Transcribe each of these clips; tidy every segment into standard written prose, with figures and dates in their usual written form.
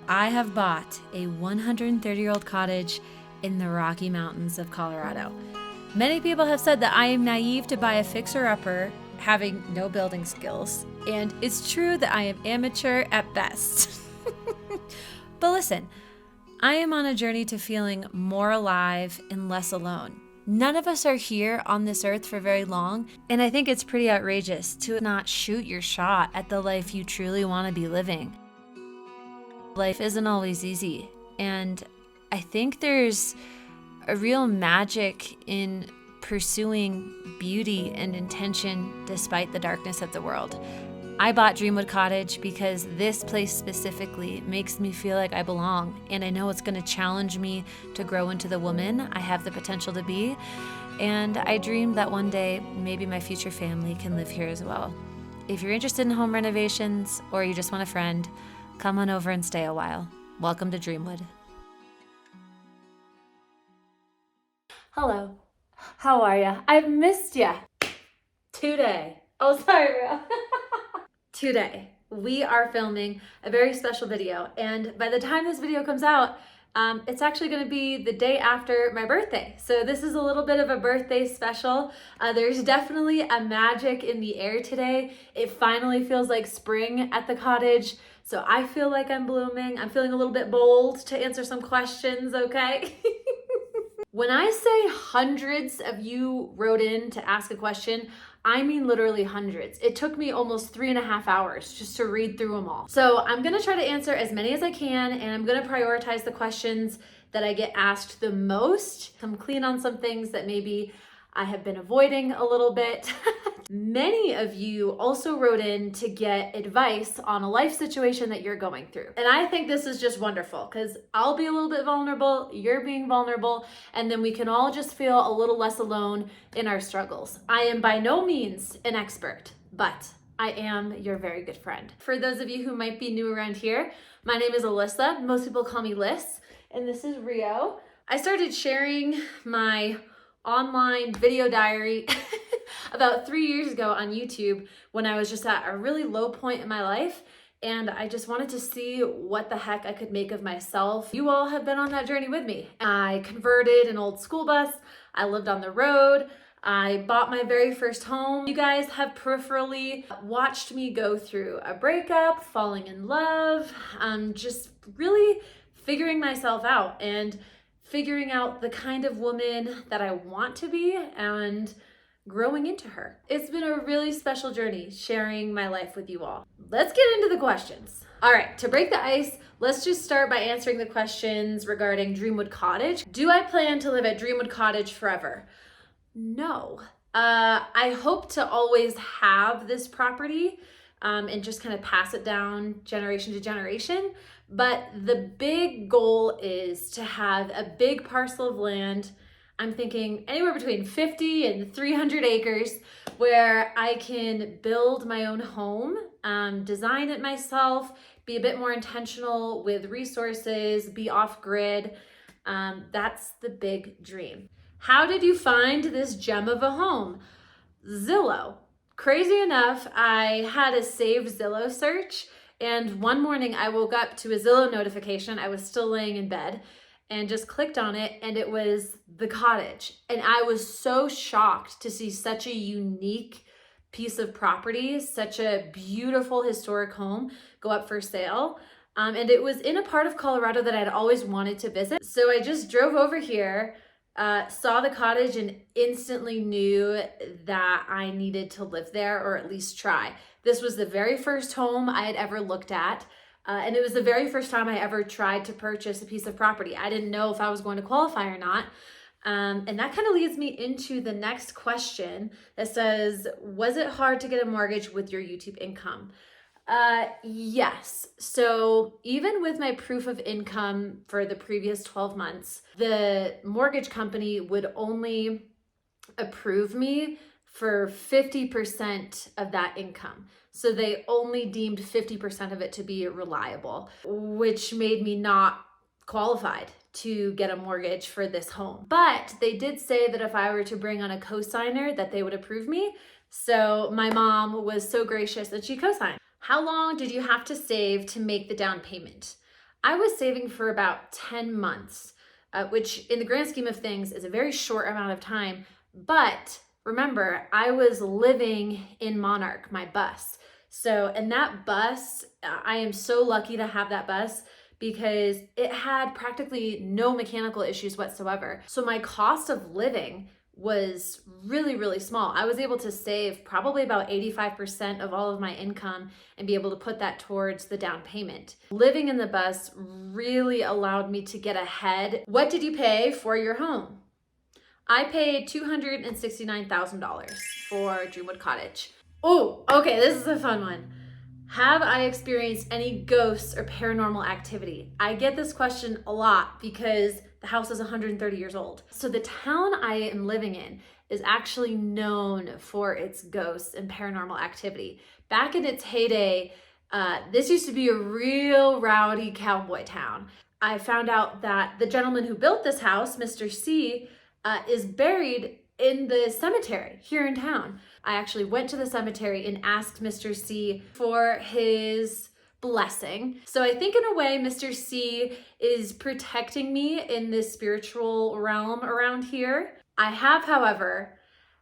I have bought a 130-year-old cottage in the Rocky Mountains of Colorado. Many people have said that I am naive to buy a fixer-upper having no building skills, and it's true that I am amateur at best. But listen, I am on a journey to feeling more alive and less alone. None of us are here on this earth for very long, and I think it's pretty outrageous to not shoot your shot at the life you truly want to be living. Life isn't always easy, and I think there's a real magic in pursuing beauty and intention despite the darkness of the world. I bought Dreamwood Cottage because this place specifically makes me feel like I belong, and I know it's going to challenge me to grow into the woman I have the potential to be, and I dream that one day maybe my future family can live here as well. If you're interested in home renovations or you just want a friend, come on over and stay a while. Welcome to Dreamwood. Hello. How are ya? I've missed ya. Today. Oh, sorry, Ria. Today, we are filming a very special video, and by the time this video comes out, it's actually going to be the day after my birthday. So this is a little bit of a birthday special. There's definitely a magic in the air today. It finally feels like spring at the cottage. So I feel like I'm blooming. I'm feeling a little bit bold to answer some questions, okay? When I say hundreds of you wrote in to ask a question, I mean literally hundreds. It took me almost 3.5 hours just to read through them all. So I'm gonna try to answer as many as I can, and I'm gonna prioritize the questions that I get asked the most. I'm clean on some things that maybe I have been avoiding a little bit. Many of you also wrote in to get advice on a life situation that you're going through. And I think this is just wonderful because I'll be a little bit vulnerable, you're being vulnerable, and then we can all just feel a little less alone in our struggles. I am by no means an expert, but I am your very good friend. For those of you who might be new around here, my name is Alyssa. Most people call me Liz, and this is Rio. I started sharing my online video diary about 3 years ago on YouTube when I was just at a really low point in my life, and I just wanted to see what the heck I could make of myself. You all have been on that journey with me. I converted an old school bus, I lived on the road, I bought my very first home. You guys have peripherally watched me go through a breakup, falling in love, just really figuring myself out and figuring out the kind of woman that I want to be and growing into her. It's been a really special journey sharing my life with you all. Let's get into the questions. All right, to break the ice, let's just start by answering the questions regarding Dreamwood Cottage. Do I plan to live at Dreamwood Cottage forever? No. I hope to always have this property and just kind of pass it down generation to generation. But the big goal is to have a big parcel of land. I'm thinking anywhere between 50 and 300 acres where I can build my own home, design it myself, be a bit more intentional with resources, be off grid. That's the big dream. How did you find this gem of a home? Zillow. Crazy enough, I had a saved Zillow search, and one morning I woke up to a Zillow notification. I was still laying in bed and just clicked on it, and it was the cottage. And I was so shocked to see such a unique piece of property, such a beautiful historic home go up for sale. And it was in a part of Colorado that I'd always wanted to visit. So I just drove over here, saw the cottage, and instantly knew that I needed to live there or at least try. This was the very first home I had ever looked at. And it was the very first time I ever tried to purchase a piece of property. I didn't know if I was going to qualify or not. And that kind of leads me into the next question that says, was it hard to get a mortgage with your YouTube income? Yes. So even with my proof of income for the previous 12 months, the mortgage company would only approve me for 50% of that income. So they only deemed 50% of it to be reliable, which made me not qualified to get a mortgage for this home. But they did say that if I were to bring on a cosigner that they would approve me. So my mom was so gracious that she co-signed. How long did you have to save to make the down payment? I was saving for about 10 months, which in the grand scheme of things is a very short amount of time. But remember, I was living in Monarch, my bus. So, and that bus, I am so lucky to have that bus because it had practically no mechanical issues whatsoever. So my cost of living was really, really small. I was able to save probably about 85% of all of my income and be able to put that towards the down payment. Living in the bus really allowed me to get ahead. What did you pay for your home? I paid $269,000 for Dreamwood Cottage. Oh, okay, this is a fun one. Have I experienced any ghosts or paranormal activity? I get this question a lot because the house is 130 years old. So the town I am living in is actually known for its ghosts and paranormal activity. Back in its heyday, this used to be a real rowdy cowboy town. I found out that the gentleman who built this house, Mr. C, is buried in the cemetery here in town. I actually went to the cemetery and asked Mr. C for his blessing. So I think in a way, Mr. C is protecting me in this spiritual realm around here. I have, however,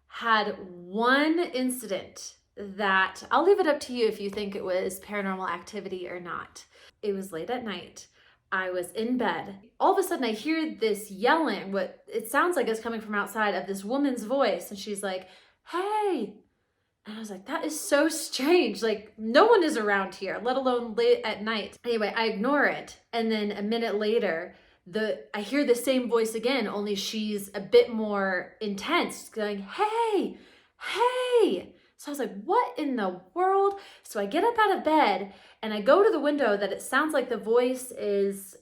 had one incident that I'll leave it up to you if you think it was paranormal activity or not. It was late at night. I was in bed. All of a sudden I hear this yelling, what it sounds like is coming from outside, of this woman's voice. And she's like, "Hey." And I was like, that is so strange. Like, no one is around here, let alone late at night. Anyway, I ignore it. And then a minute later, I hear the same voice again, only she's a bit more intense, going, "Hey, hey." So I was like, what in the world? So I get up out of bed and I go to the window that it sounds like the voice is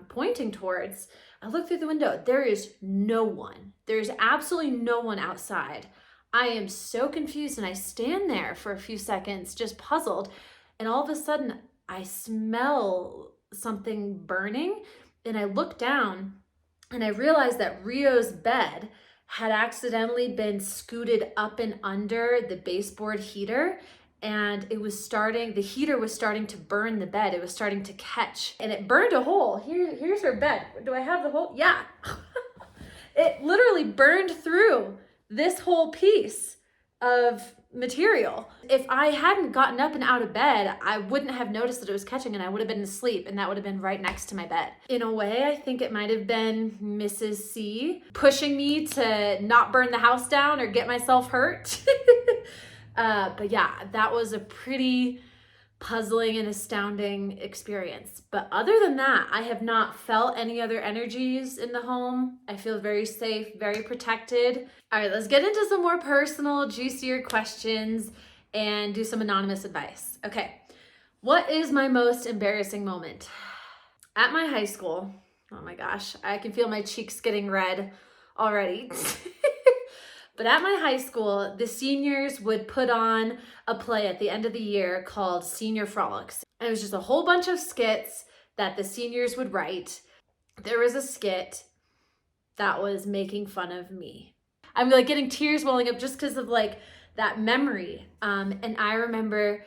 pointing towards. I look through the window. There is no one. There's absolutely no one outside. I am so confused and I stand there for a few seconds just puzzled. And all of a sudden I smell something burning and I look down and I realize that Rio's bed had accidentally been scooted up and under the baseboard heater, and the heater was starting to burn the bed. It was starting to catch and it burned a hole. Here's her bed. Do I have the hole? Yeah. It literally burned through this whole piece of material. If I hadn't gotten up and out of bed, I wouldn't have noticed that it was catching and I would have been asleep and that would have been right next to my bed. In a way, I think it might have been Mrs. C pushing me to not burn the house down or get myself hurt. But yeah, that was a pretty puzzling and astounding experience. But other than that, I have not felt any other energies in the home. I feel very safe, very protected. All right, let's get into some more personal, juicier questions and do some anonymous advice. Okay, what is my most embarrassing moment? At my high school, oh my gosh, I can feel my cheeks getting red already. But at my high school, the seniors would put on a play at the end of the year called Senior Frolics. And it was just a whole bunch of skits that the seniors would write. There was a skit that was making fun of me. I'm like getting tears welling up just because of like that memory. And I remember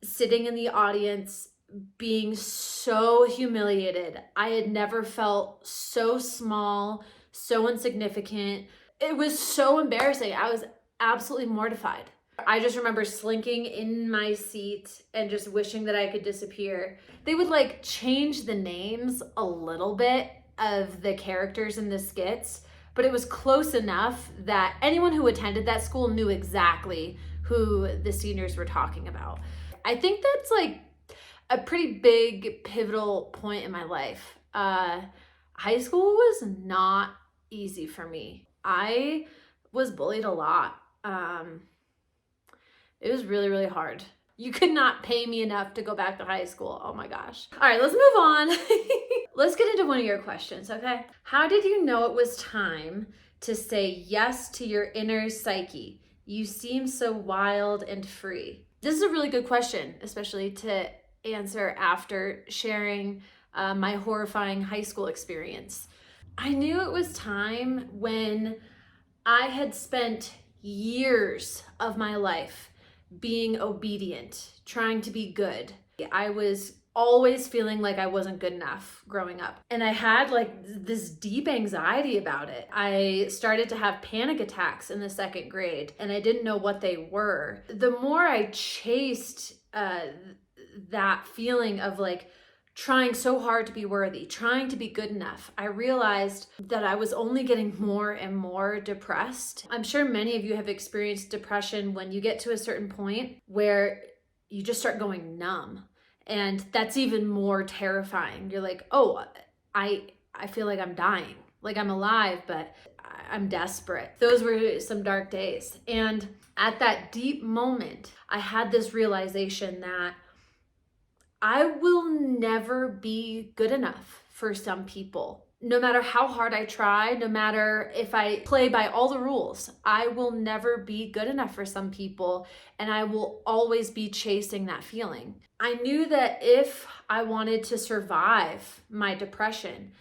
sitting in the audience being so humiliated. I had never felt so small, so insignificant. It was so embarrassing. I was absolutely mortified. I just remember slinking in my seat and just wishing that I could disappear. They would like change the names a little bit of the characters in the skits, but it was close enough that anyone who attended that school knew exactly who the seniors were talking about. I think that's like a pretty big pivotal point in my life. High school was not easy for me. I was bullied a lot. It was really, really hard. You could not pay me enough to go back to high school. Oh my gosh. All right, let's move on. Let's get into one of your questions, okay? How did you know it was time to say yes to your inner psyche? You seem so wild and free. This is a really good question, especially to answer after sharing my horrifying high school experience. I knew it was time when I had spent years of my life being obedient, trying to be good. I was always feeling like I wasn't good enough growing up. And I had like this deep anxiety about it. I started to have panic attacks in the second grade and I didn't know what they were. The more I chased that feeling of like trying so hard to be worthy, trying to be good enough, I realized that I was only getting more and more depressed. I'm sure many of you have experienced depression when you get to a certain point where you just start going numb. And that's even more terrifying. You're like, oh, I feel like I'm dying. Like I'm alive, but I'm desperate. Those were some dark days. And at that deep moment, I had this realization that I will never be good enough for some people. No matter how hard I try, no matter if I play by all the rules, I will never be good enough for some people, and I will always be chasing that feeling. I knew that if I wanted to survive my depression,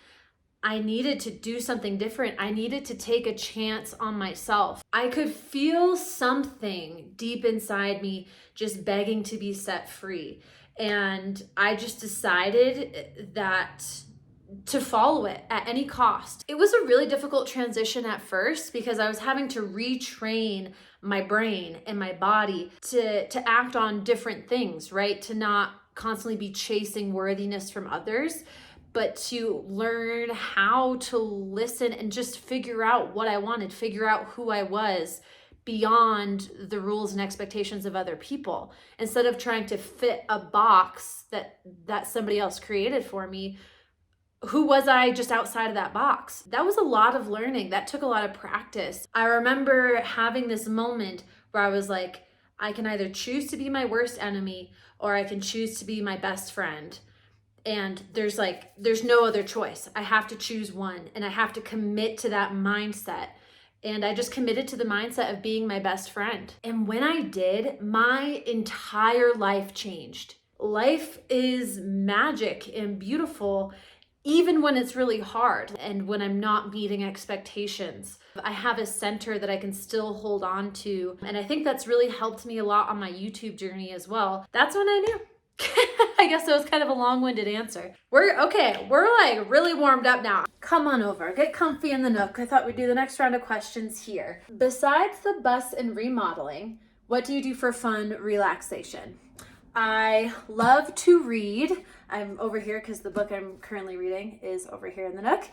I needed to do something different. I needed to take a chance on myself. I could feel something deep inside me just begging to be set free. And I just decided that to follow it at any cost. It was a really difficult transition at first because I was having to retrain my brain and my body to act on different things, right? To not constantly be chasing worthiness from others, but to learn how to listen and just figure out what I wanted, figure out who I was beyond the rules and expectations of other people. Instead of trying to fit a box that somebody else created for me, who was I just outside of that box? That was a lot of learning. That took a lot of practice. I remember having this moment where I was like, I can either choose to be my worst enemy or I can choose to be my best friend. And there's no other choice. I have to choose one and I have to commit to that mindset. And I just committed to the mindset of being my best friend. And when I did, my entire life changed. Life is magic and beautiful, even when it's really hard and when I'm not meeting expectations. I have a center that I can still hold on to. And I think that's really helped me a lot on my YouTube journey as well. That's when I knew. I guess that was kind of a long-winded answer. We're like really warmed up now. Come on over, get comfy in the nook. I thought we'd do the next round of questions here. Besides the bus and remodeling, what do you do for fun relaxation? I love to read. I'm over here because the book I'm currently reading is over here in the nook.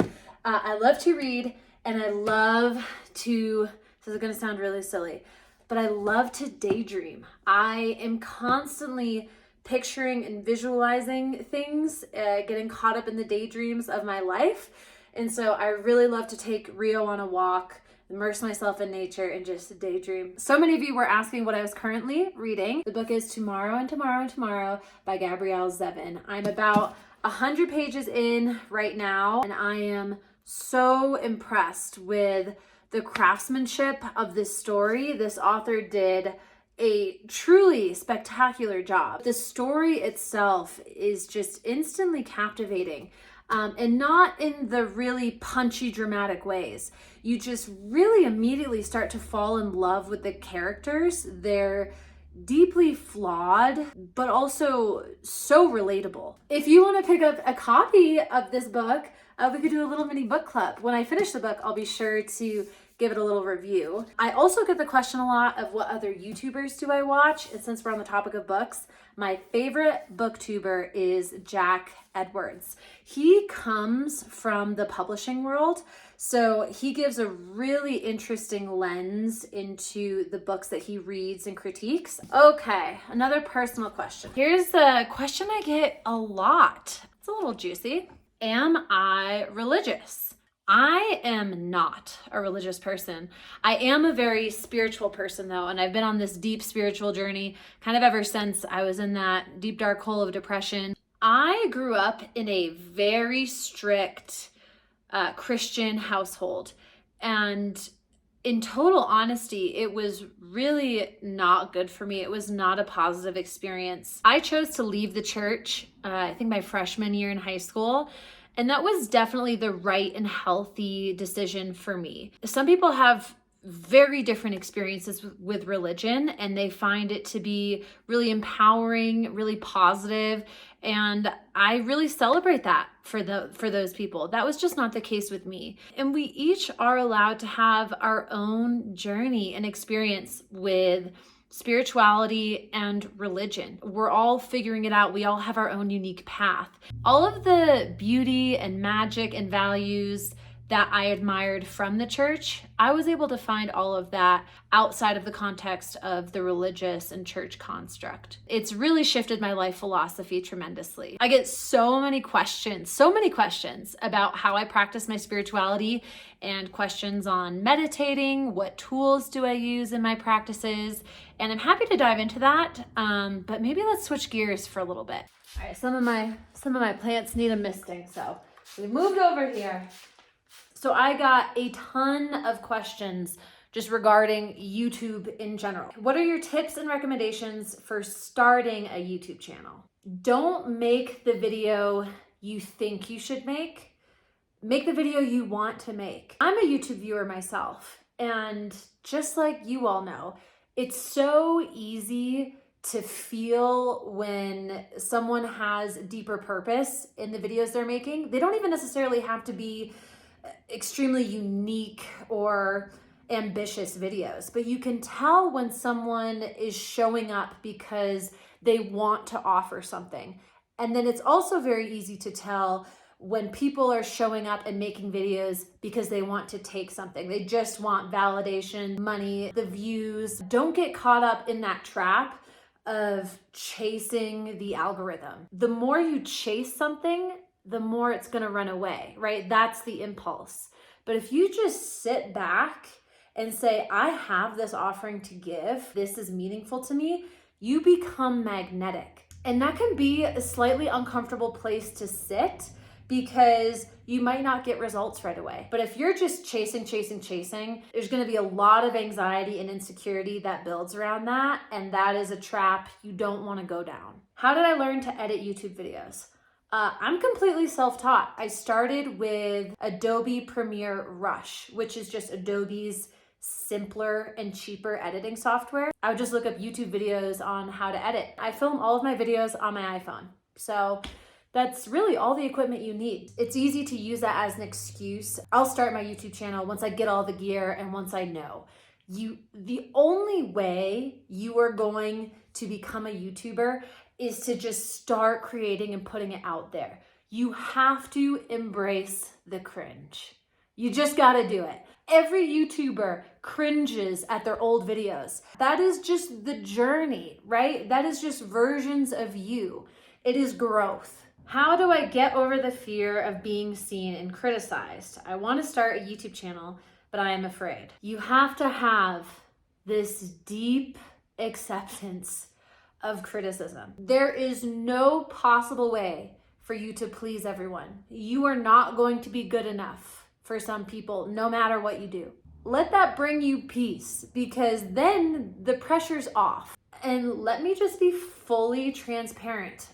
I love to read and I love to, this is going to sound really silly, but I love to daydream. I am constantly picturing and visualizing things, getting caught up in the daydreams of my life. And so I really love to take Rio on a walk, immerse myself in nature, and just daydream. So many of you were asking what I was currently reading. The book is Tomorrow and Tomorrow and Tomorrow by Gabrielle Zevin. I'm about 100 pages in right now, and I am so impressed with the craftsmanship of this story. This author did a truly spectacular job. The story itself is just instantly captivating. And not in the really punchy, dramatic ways. You just really immediately start to fall in love with the characters. They're deeply flawed, but also so relatable. If you want to pick up a copy of this book, we could do a little mini book club. When I finish the book, I'll be sure to give it a little review. I also get the question a lot of what other YouTubers do I watch, and since we're on the topic of books, my favorite booktuber is Jack Edwards. He comes from the publishing world, so he gives a really interesting lens into the books that he reads and critiques. Okay, another personal question. Here's a question I get a lot. It's a little juicy. Am I religious? I am not a religious person. I am a very spiritual person though, and I've been on this deep spiritual journey kind of ever since I was in that deep dark hole of depression. I grew up in a very strict Christian household, and in total honesty, it was really not good for me. It was not a positive experience. I chose to leave the church, I think my freshman year in high school. And that was definitely the right and healthy decision for me. Some people have very different experiences with religion, and they find it to be really empowering, really positive, and I really celebrate that for those people. That was just not the case with me. And we each are allowed to have our own journey and experience with spirituality and religion. We're all figuring it out. We all have our own unique path. All of the beauty and magic and values that I admired from the church, I was able to find all of that outside of the context of the religious and church construct. It's really shifted my life philosophy tremendously. I get so many questions about how I practice my spirituality, and questions on meditating, what tools do I use in my practices, and I'm happy to dive into that, but maybe let's switch gears for a little bit. All right, some of my plants need a misting, so we moved over here. So I got a ton of questions just regarding YouTube in general. What are your tips and recommendations for starting a YouTube channel? Don't make the video you think you should make. Make the video you want to make. I'm a YouTube viewer myself, and just like you all know, it's so easy to feel when someone has deeper purpose in the videos they're making. They don't even necessarily have to be extremely unique or ambitious videos, but you can tell when someone is showing up because they want to offer something. And then it's also very easy to tell when people are showing up and making videos because they want to take something. They just want validation, money, the views. Don't get caught up in that trap of chasing the algorithm. The more you chase something, the more it's going to run away, right? That's the impulse. But if you just sit back and say, I have this offering to give, this is meaningful to me, you become magnetic. And that can be a slightly uncomfortable place to sit because you might not get results right away. But if you're just chasing, there's going to be a lot of anxiety and insecurity that builds around that. And that is a trap you don't want to go down. How did I learn to edit YouTube videos? I'm completely self-taught. I started with Adobe Premiere Rush, which is just Adobe's simpler and cheaper editing software. I would just look up YouTube videos on how to edit. I film all of my videos on my iPhone. So that's really all the equipment you need. It's easy to use that as an excuse. I'll start my YouTube channel once I get all the gear and once I know. The only way you are going to become a YouTuber is to just start creating and putting it out there. You have to embrace the cringe. You just gotta do it. Every YouTuber cringes at their old videos. That is just the journey, right? That is just versions of you. It is growth. How do I get over the fear of being seen and criticized? I want to start a YouTube channel, but I am afraid. You have to have this deep acceptance of criticism. There is no possible way for you to please everyone. You are not going to be good enough for some people, no matter what you do. Let that bring you peace, because then the pressure's off. And let me just be fully transparent.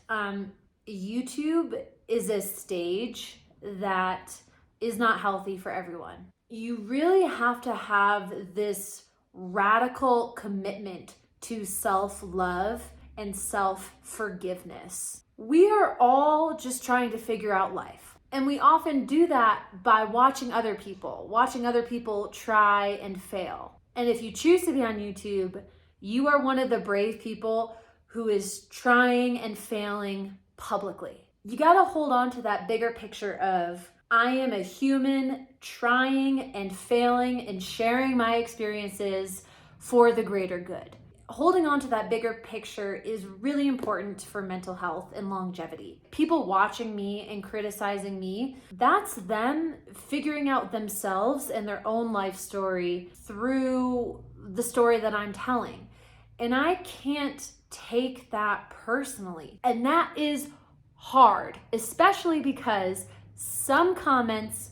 YouTube is a stage that is not healthy for everyone. You really have to have this radical commitment to self-love and self-forgiveness. We are all just trying to figure out life. And we often do that by watching other people try and fail. And if you choose to be on YouTube, you are one of the brave people who is trying and failing publicly. You gotta hold on to that bigger picture of, I am a human trying and failing and sharing my experiences for the greater good. Holding on to that bigger picture is really important for mental health and longevity. People watching me and criticizing me, that's them figuring out themselves and their own life story through the story that I'm telling. And I can't take that personally. And that is hard, especially because some comments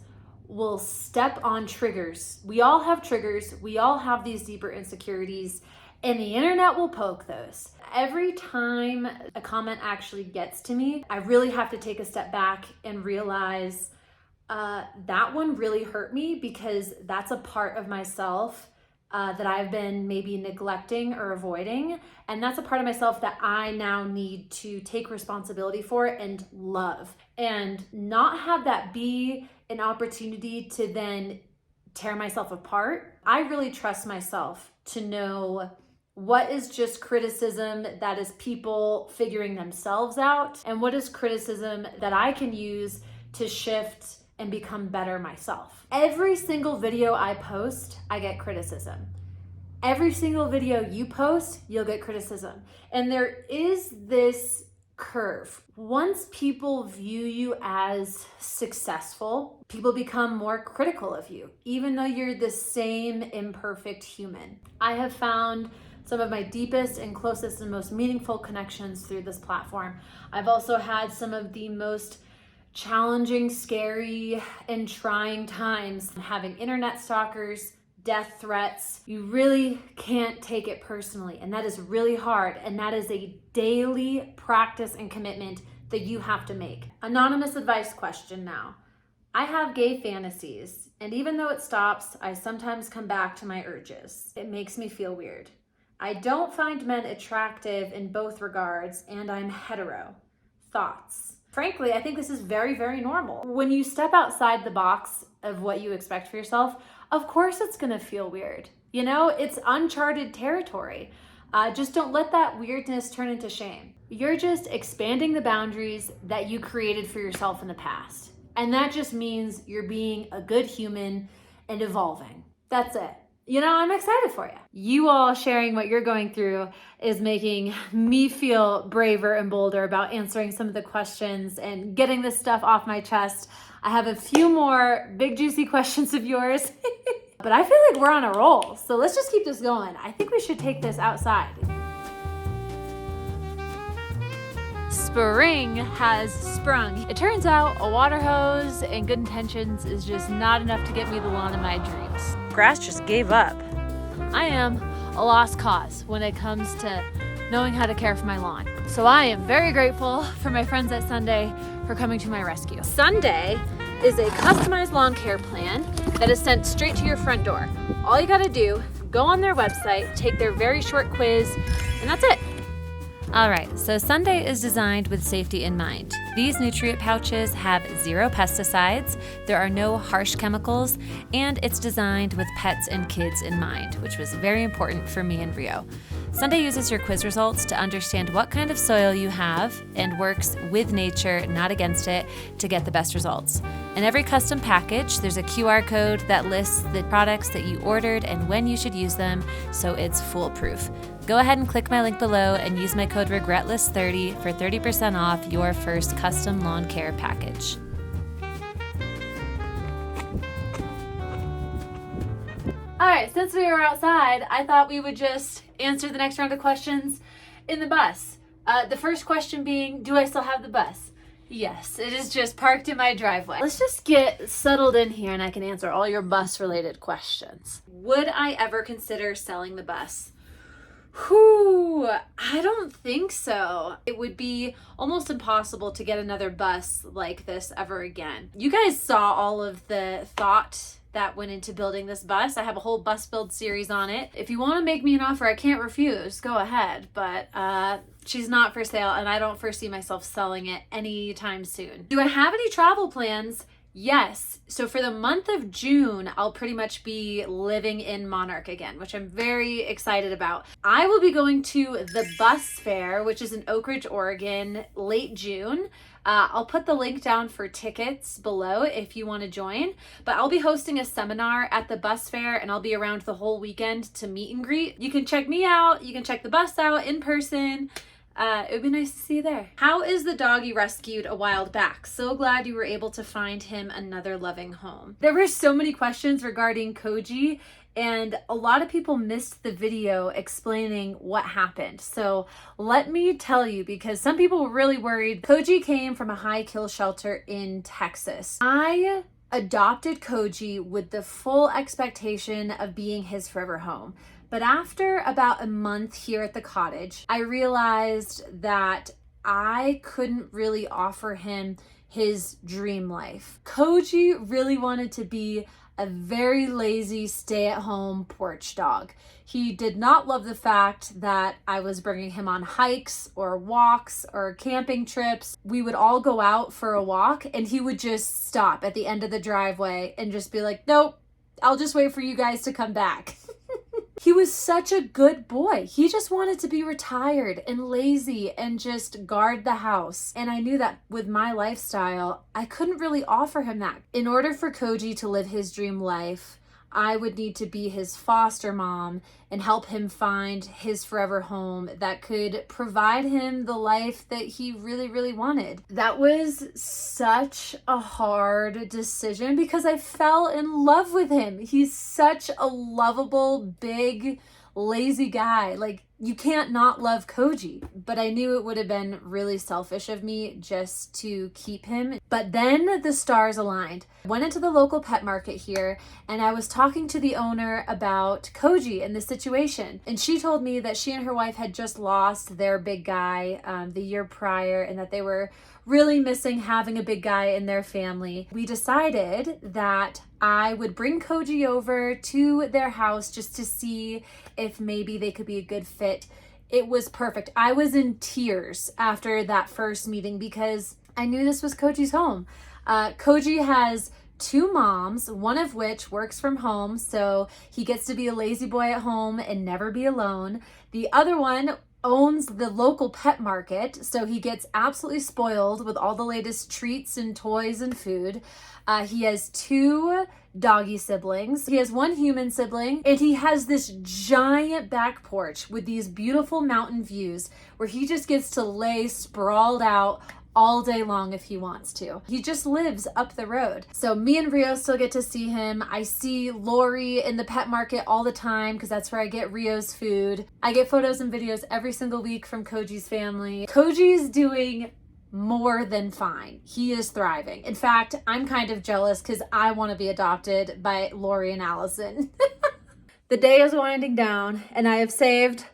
will step on triggers. We all have triggers. We all have these deeper insecurities. And the internet will poke those. Every time a comment actually gets to me, I really have to take a step back and realize that one really hurt me, because that's a part of myself that I've been maybe neglecting or avoiding. And that's a part of myself that I now need to take responsibility for and love, and not have that be an opportunity to then tear myself apart. I really trust myself to know what is just criticism that is people figuring themselves out, and what is criticism that I can use to shift and become better myself. Every single video I post, I get criticism. Every single video you post, you'll get criticism. And there is this curve. Once people view you as successful, people become more critical of you, even though you're the same imperfect human. I have found some of my deepest and closest and most meaningful connections through this platform. I've also had some of the most challenging, scary, and trying times having internet stalkers, death threats. You really can't take it personally, and that is really hard, and that is a daily practice and commitment that you have to make. Anonymous advice question now. I have gay fantasies, and even though it stops, I sometimes come back to my urges. It makes me feel weird. I don't find men attractive in both regards, and I'm hetero. Thoughts? Frankly, I think this is very, very normal. When you step outside the box of what you expect for yourself, of course it's gonna feel weird. You know, it's uncharted territory. Just don't let that weirdness turn into shame. You're just expanding the boundaries that you created for yourself in the past. And that just means you're being a good human and evolving. That's it. You know, I'm excited for you. You all sharing what you're going through is making me feel braver and bolder about answering some of the questions and getting this stuff off my chest. I have a few more big juicy questions of yours, but I feel like we're on a roll. So let's just keep this going. I think we should take this outside. Spring has sprung. It turns out a water hose and good intentions is just not enough to get me the lawn of my dreams. Grass just gave up. I am a lost cause when it comes to knowing how to care for my lawn. So I am very grateful for my friends at Sunday for coming to my rescue. Sunday is a customized lawn care plan that is sent straight to your front door. All you gotta do, go on their website, take their very short quiz, and that's it. All right, so Sunday is designed with safety in mind. These nutrient pouches have 0 pesticides, there are no harsh chemicals, and it's designed with pets and kids in mind, which was very important for me and Rio. Sunday uses your quiz results to understand what kind of soil you have and works with nature, not against it, to get the best results. In every custom package, there's a QR code that lists the products that you ordered and when you should use them, so it's foolproof. Go ahead and click my link below and use my code REGRETLESS30 for 30% off your first custom lawn care package. All right, since we were outside, I thought we would just answer the next round of questions in the bus. The first question being, do I still have the bus? Yes, it is just parked in my driveway. Let's just get settled in here and I can answer all your bus-related questions. Would I ever consider selling the bus? Whew, I don't think so. It would be almost impossible to get another bus like this ever again. You guys saw all of the thought that went into building this bus. I have a whole bus build series on it. If you want to make me an offer I can't refuse, go ahead. But she's not for sale and I don't foresee myself selling it anytime soon. Do I have any travel plans? Yes. So for the month of June, I'll pretty much be living in Monarch again, which I'm very excited about. I will be going to the bus fair, which is in Oak Ridge, Oregon, late June. I'll put the link down for tickets below if you want to join, but I'll be hosting a seminar at the bus fair and I'll be around the whole weekend to meet and greet. You can check me out. You can check the bus out in person. It would be nice to see you there. How is the dog you rescued a while back? So glad you were able to find him another loving home. There were so many questions regarding Koji, and a lot of people missed the video explaining what happened. So let me tell you, because some people were really worried. Koji came from a high kill shelter in Texas. I adopted Koji with the full expectation of being his forever home. But after about a month here at the cottage, I realized that I couldn't really offer him his dream life. Koji really wanted to be a very lazy stay-at-home porch dog. He did not love the fact that I was bringing him on hikes or walks or camping trips. We would all go out for a walk and he would just stop at the end of the driveway and just be like, nope, I'll just wait for you guys to come back. He was such a good boy. He just wanted to be retired and lazy and just guard the house. And I knew that with my lifestyle, I couldn't really offer him that. In order for Koji to live his dream life, I would need to be his foster mom and help him find his forever home that could provide him the life that he really, really wanted. That was such a hard decision because I fell in love with him. He's such a lovable, big, lazy guy. Like, you can't not love Koji, but I knew it would have been really selfish of me just to keep him. But then the stars aligned. I went into the local pet market here and I was talking to the owner about Koji and the situation. And she told me that she and her wife had just lost their big guy the year prior and that they were really missing having a big guy in their family. We decided that I would bring Koji over to their house just to see if maybe they could be a good fit. It was perfect. I was in tears after that first meeting because I knew this was Koji's home. Koji has two moms, one of which works from home, so he gets to be a lazy boy at home and never be alone. The other one owns the local pet market, so he gets absolutely spoiled with all the latest treats and toys and food. He has two doggy siblings. He has one human sibling, and he has this giant back porch with these beautiful mountain views where he just gets to lay sprawled out all day long if he wants to. He just lives up the road. So me and Rio still get to see him. I see Lori in the pet market all the time because that's where I get Rio's food. I get photos and videos every single week from Koji's family. Koji's doing more than fine. He is thriving. In fact, I'm kind of jealous because I want to be adopted by Lori and Allison. The day is winding down and I have saved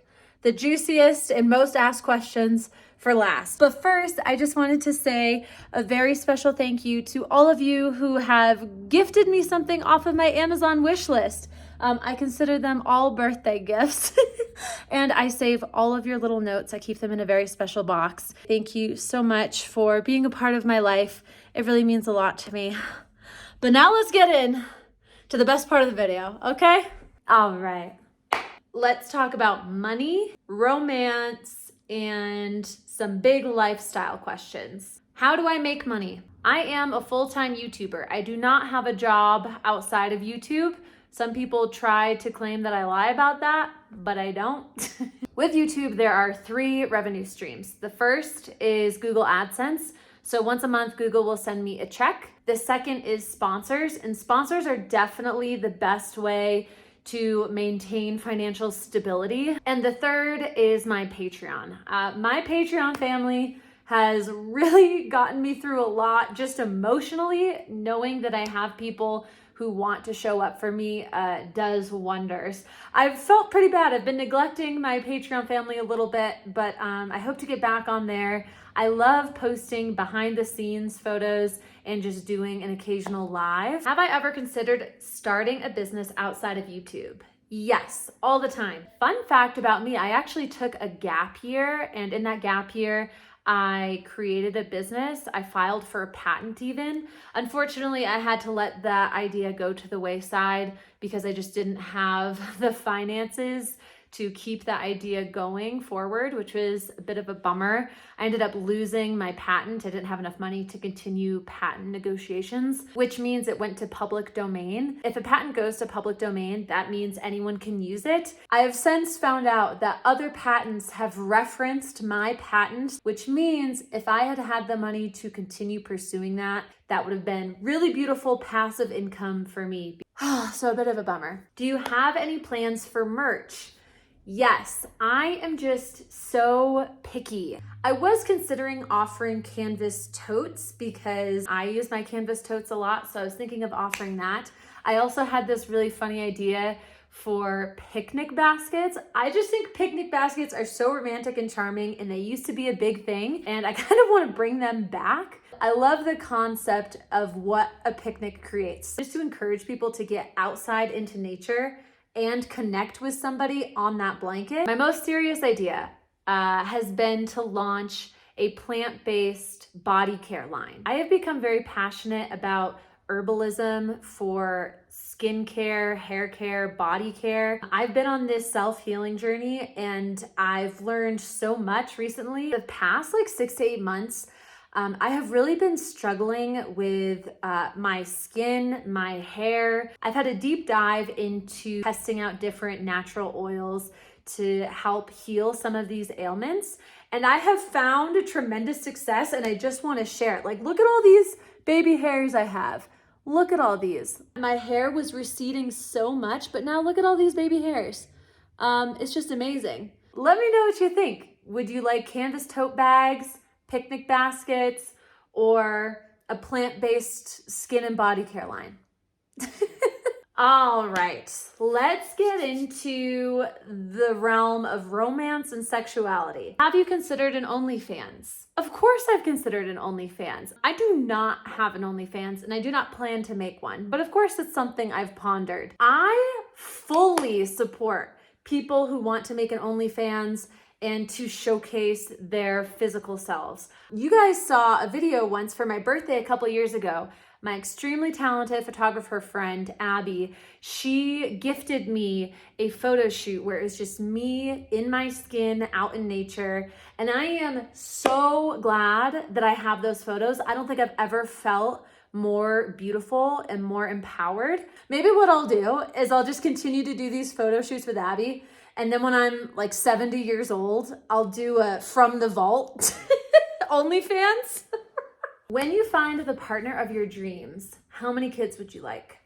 the juiciest and most asked questions for last. But first, I just wanted to say a very special thank you to all of you who have gifted me something off of my Amazon wish list. I consider them all birthday gifts and I save all of your little notes. I keep them in a very special box. Thank you so much for being a part of my life. It really means a lot to me. But now let's get in to the best part of the video, okay? All right. Let's talk about money, romance, and some big lifestyle questions. How do I make money? I am a full-time YouTuber. I do not have a job outside of YouTube. Some people try to claim that I lie about that, but I don't. With YouTube, there are 3 revenue streams. The first is Google AdSense. So once a month, Google will send me a check. The second is sponsors, and sponsors are definitely the best way to maintain financial stability. And the third is my Patreon. My Patreon family has really gotten me through a lot just emotionally. Knowing that I have people who want to show up for me does wonders. I've felt pretty bad. I've been neglecting my Patreon family a little bit, but I hope to get back on there. I love posting behind the scenes photos and just doing an occasional live. Have I ever considered starting a business outside of YouTube? Yes, all the time. Fun fact about me, I actually took a gap year, and in that gap year, I created a business. I filed for a patent even. Unfortunately, I had to let that idea go to the wayside because I just didn't have the finances to keep that idea going forward, which was a bit of a bummer. I ended up losing my patent. I didn't have enough money to continue patent negotiations, which means it went to public domain. If a patent goes to public domain, that means anyone can use it. I have since found out that other patents have referenced my patent, which means if I had had the money to continue pursuing that, that would have been really beautiful passive income for me. So a bit of a bummer. Do you have any plans for merch? Yes, I am just so picky. I was considering offering canvas totes because I use my canvas totes a lot, so I was thinking of offering that. I also had this really funny idea for picnic baskets. I just think picnic baskets are so romantic and charming, and they used to be a big thing, and I kind of want to bring them back. I love the concept of what a picnic creates, just to encourage people to get outside into nature and connect with somebody on that blanket. My most serious idea has been to launch a plant-based body care line. I have become very passionate about herbalism for skincare, hair care, body care. I've been on this self-healing journey and I've learned so much recently. The past like 6 to 8 months, I have really been struggling with my skin, my hair. I've had a deep dive into testing out different natural oils to help heal some of these ailments. And I have found a tremendous success, and I just want to share it. Like, look at all these baby hairs I have. Look at all these. My hair was receding so much, but now look at all these baby hairs. It's just amazing. Let me know what you think. Would you like canvas tote bags, picnic baskets, or a plant-based skin and body care line? All right, let's get into the realm of romance and sexuality. Have you considered an OnlyFans? Of course I've considered an OnlyFans. I do not have an OnlyFans and I do not plan to make one, but of course it's something I've pondered. I fully support people who want to make an OnlyFans and to showcase their physical selves. You guys saw a video once for my birthday a couple years ago. My extremely talented photographer friend, Abby, she gifted me a photo shoot where it was just me in my skin out in nature. And I am so glad that I have those photos. I don't think I've ever felt more beautiful and more empowered. Maybe what I'll do is I'll just continue to do these photo shoots with Abby. And then when I'm like 70 years old, I'll do a From the Vault OnlyFans. When you find the partner of your dreams, how many kids would you like?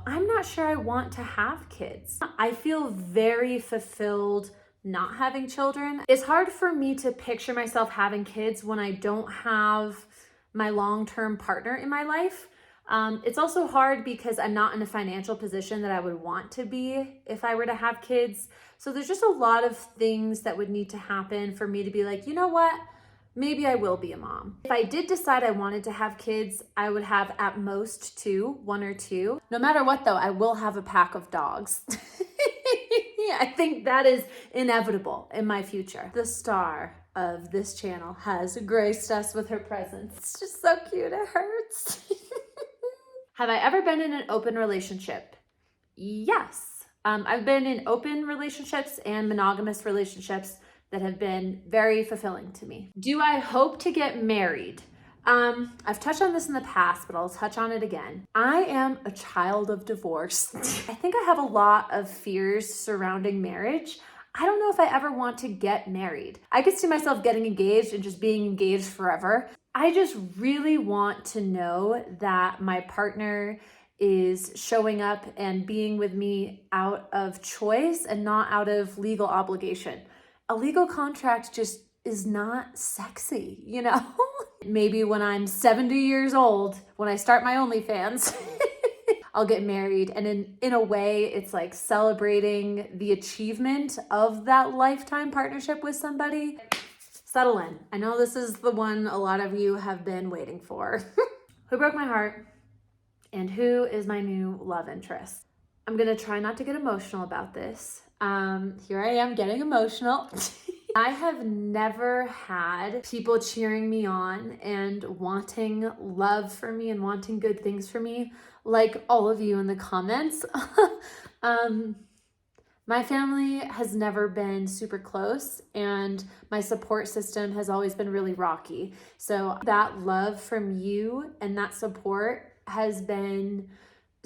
I'm not sure I want to have kids. I feel very fulfilled not having children. It's hard for me to picture myself having kids when I don't have my long-term partner in my life. It's also hard because I'm not in a financial position that I would want to be if I were to have kids. So there's just a lot of things that would need to happen for me to be like, you know what? Maybe I will be a mom. If I did decide I wanted to have kids, I would have at most 2, 1 or 2. No matter what though, I will have a pack of dogs. I think that is inevitable in my future. The star of this channel has graced us with her presence. It's just so cute, it hurts. Have I ever been in an open relationship? Yes. I've been in open relationships and monogamous relationships that have been very fulfilling to me. Do I hope to get married? I've touched on this in the past, but I'll touch on it again. I am a child of divorce. I think I have a lot of fears surrounding marriage. I don't know if I ever want to get married. I could see myself getting engaged and just being engaged forever. I just really want to know that my partner is showing up and being with me out of choice and not out of legal obligation. A legal contract just is not sexy, you know? Maybe when I'm 70 years old, when I start my OnlyFans, I'll get married. And in a way, it's like celebrating the achievement of that lifetime partnership with somebody. Settle in. I know this is the one a lot of you have been waiting for. Who broke my heart? And who is my new love interest? I'm gonna try not to get emotional about this. Here I am getting emotional. I have never had people cheering me on and wanting love for me and wanting good things for me like all of you in the comments. My family has never been super close and my support system has always been really rocky. So that love from you and that support has been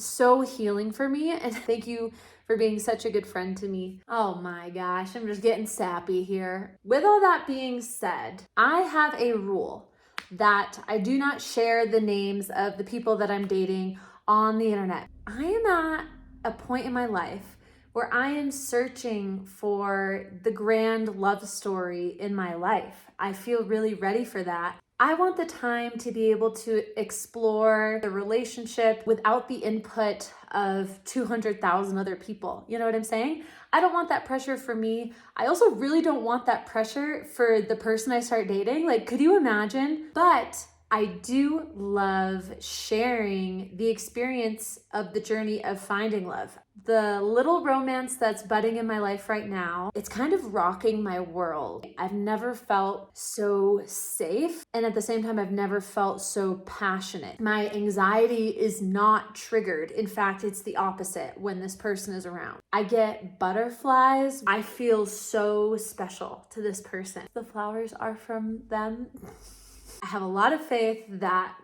so healing for me, and thank you for being such a good friend to me. Oh my gosh, I'm just getting sappy here. With all that being said, I have a rule that I do not share the names of the people that I'm dating on the internet. I am at a point in my life where I am searching for the grand love story in my life. I feel really ready for that. I want the time to be able to explore the relationship without the input of 200,000 other people. You know what I'm saying? I don't want that pressure for me. I also really don't want that pressure for the person I start dating. Like, could you imagine? But I do love sharing the experience of the journey of finding love. The little romance that's budding in my life right now, it's kind of rocking my world. I've never felt so safe, and at the same time, I've never felt so passionate. My anxiety is not triggered. In fact, it's the opposite when this person is around. I get butterflies. I feel so special to this person. The flowers are from them. I have a lot of faith that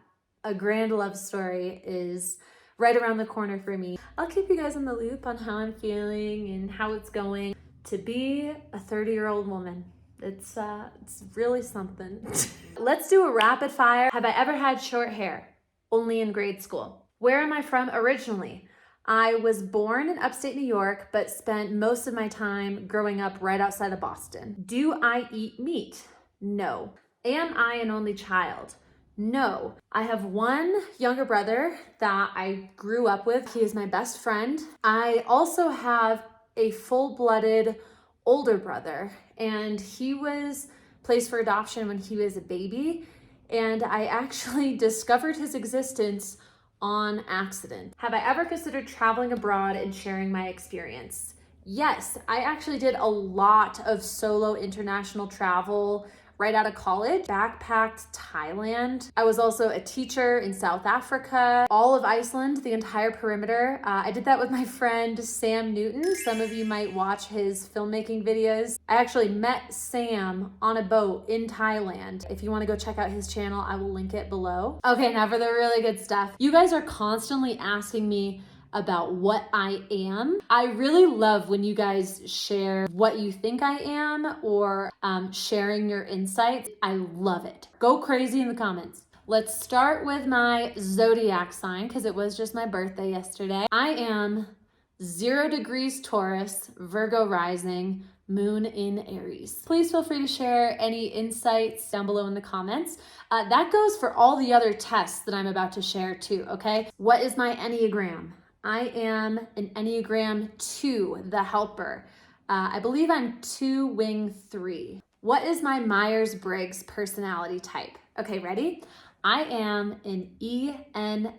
a grand love story is right around the corner for me. I'll keep you guys in the loop on how I'm feeling and how it's going. To be a 30-year-old woman, it's really something. Let's do a rapid fire. Have I ever had short hair? Only in grade school. Where am I from originally? I was born in upstate New York, but spent most of my time growing up right outside of Boston. Do I eat meat? No. Am I an only child? No. I have one younger brother that I grew up with. He is my best friend. I also have a full-blooded older brother, and he was placed for adoption when he was a baby, and I actually discovered his existence on accident. Have I ever considered traveling abroad and sharing my experience? Yes, I actually did a lot of solo international travel right out of college. Backpacked Thailand. I was also a teacher in South Africa, all of Iceland, the entire perimeter. I did that with my friend Sam Newton. Some of you might watch his filmmaking videos. I actually met Sam on a boat in Thailand. If you want to go check out his channel, I will link it below. Okay, now for the really good stuff. You guys are constantly asking me about what I am. I really love when you guys share what you think I am or sharing your insights. I love it. Go crazy in the comments. Let's start with my zodiac sign because it was just my birthday yesterday. I am 0 degrees Taurus, Virgo rising, moon in Aries. Please feel free to share any insights down below in the comments. That goes for all the other tests that I'm about to share too, okay? What is my Enneagram? I am an Enneagram 2, the helper. I believe I'm 2 wing 3. What is my Myers-Briggs personality type? Okay, ready? I am an ENFP.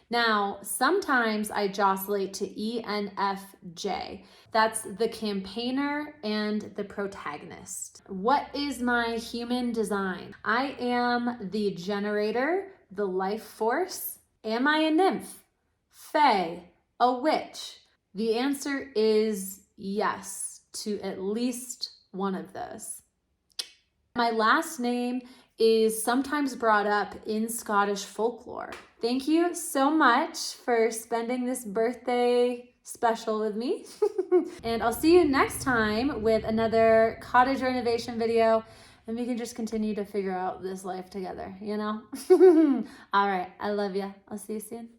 Now, sometimes I jostlate to ENFJ. That's the campaigner and the protagonist. What is my human design? I am the generator, the life force. Am I a nymph? Fae, a witch? The answer is yes to at least one of those. My last name is sometimes brought up in Scottish folklore. Thank you so much for spending this birthday special with me. And I'll see you next time with another cottage renovation video, and we can just continue to figure out this life together, you know? All right, I love you. I'll see you soon.